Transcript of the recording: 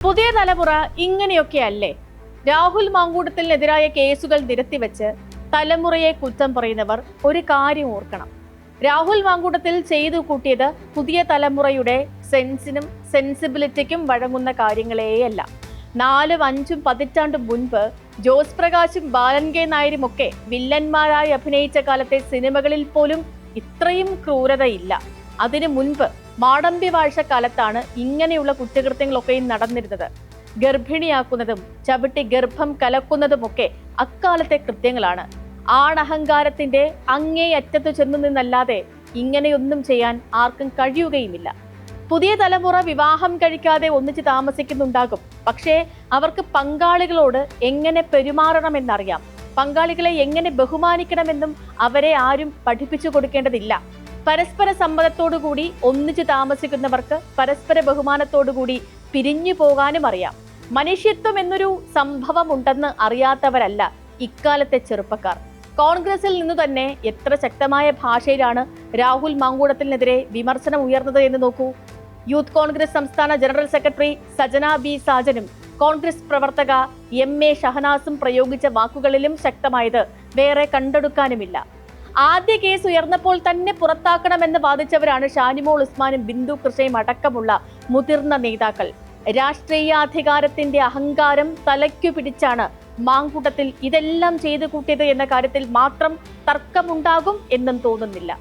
പുതിയ തലമുറ ഇങ്ങനെയൊക്കെയല്ലേ? രാഹുൽ മാങ്കൂട്ടത്തിനെതിരായ കേസുകൾ നിരത്തിവെച്ച് തലമുറയെ കുറ്റം പറയുന്നവർ ഒരു കാര്യം ഓർക്കണം. രാഹുൽ മാങ്കൂട്ടത്തിൽ ചെയ്തു കൂട്ടിയത് പുതിയ തലമുറയുടെ സെൻസിനും സെൻസിബിലിറ്റിക്കും വഴങ്ങുന്ന കാര്യങ്ങളെയല്ല. 4-5 പതിറ്റാണ്ട് മുൻപ് ജോസ് പ്രകാശും ബാലൻ കെ നായരും ഒക്കെ വില്ലന്മാരായി അഭിനയിച്ച കാലത്തെ സിനിമകളിൽ പോലും ഇത്രയും ക്രൂരതയില്ല. അതിനു മുൻപ് മാടമ്പി വാഴ്ച കാലത്താണ് ഇങ്ങനെയുള്ള കുറ്റകൃത്യങ്ങളൊക്കെയും നടന്നിരുന്നത്. ഗർഭിണിയാക്കുന്നതും ചവിട്ടി ഗർഭം കലക്കുന്നതുമൊക്കെ അക്കാലത്തെ കൃത്യങ്ങളാണ്. ആണഹങ്കാരത്തിന്റെ അങ്ങേയറ്റത്തു ചെന്നു നിന്നല്ലാതെ ഇങ്ങനെയൊന്നും ചെയ്യാൻ ആർക്കും കഴിയുകയുമില്ല. പുതിയ തലമുറ വിവാഹം കഴിക്കാതെ ഒന്നിച്ച് താമസിക്കുന്നുണ്ടാകും. പക്ഷേ അവർക്ക് പങ്കാളികളോട് എങ്ങനെ പെരുമാറണമെന്നറിയാം. പങ്കാളികളെ എങ്ങനെ ബഹുമാനിക്കണമെന്നും അവരെ ആരും പഠിപ്പിച്ചു കൊടുക്കേണ്ടതില്ല. പരസ്പര സമ്മതത്തോടുകൂടി ഒന്നിച്ചു താമസിക്കുന്നവർക്ക് പരസ്പര ബഹുമാനത്തോടുകൂടി പിരിഞ്ഞു പോകാനും അറിയാം. മനുഷ്യത്വം എന്നൊരു സംഭവം ഉണ്ടെന്ന് അറിയാത്തവരല്ല ഇക്കാലത്തെ ചെറുപ്പക്കാർ. കോൺഗ്രസിൽ നിന്നു തന്നെ എത്ര ശക്തമായ ഭാഷയിലാണ് രാഹുൽ മാങ്കൂട്ടത്തിനെതിരെ വിമർശനം ഉയർന്നത് എന്ന് നോക്കൂ. യൂത്ത് കോൺഗ്രസ് സംസ്ഥാന ജനറൽ സെക്രട്ടറി സജന ബി സാജനും കോൺഗ്രസ് പ്രവർത്തക MA ഷഹനാസും പ്രയോഗിച്ച വാക്കുകളിലും ശക്തമായത് വേറെ കണ്ടെടുക്കാനുമില്ല. ആദ്യ കേസ് ഉയർന്നപ്പോൾ തന്നെ പുറത്താക്കണമെന്ന് വാദിച്ചവരാണ് ഷാനിമോൾ ഉസ്മാനും ബിന്ദു കൃഷ്ണയും അടക്കമുള്ള മുതിർന്ന നേതാക്കൾ. രാഷ്ട്രീയാധികാരത്തിന്റെ അഹങ്കാരം തലയ്ക്കു പിടിച്ചാണ് മാങ്കൂട്ടത്തിൽ ഇതെല്ലാം ചെയ്തു കൂട്ടിയത് എന്ന കാര്യത്തിൽ മാത്രം തർക്കമുണ്ടാകും എന്നും തോന്നുന്നില്ല.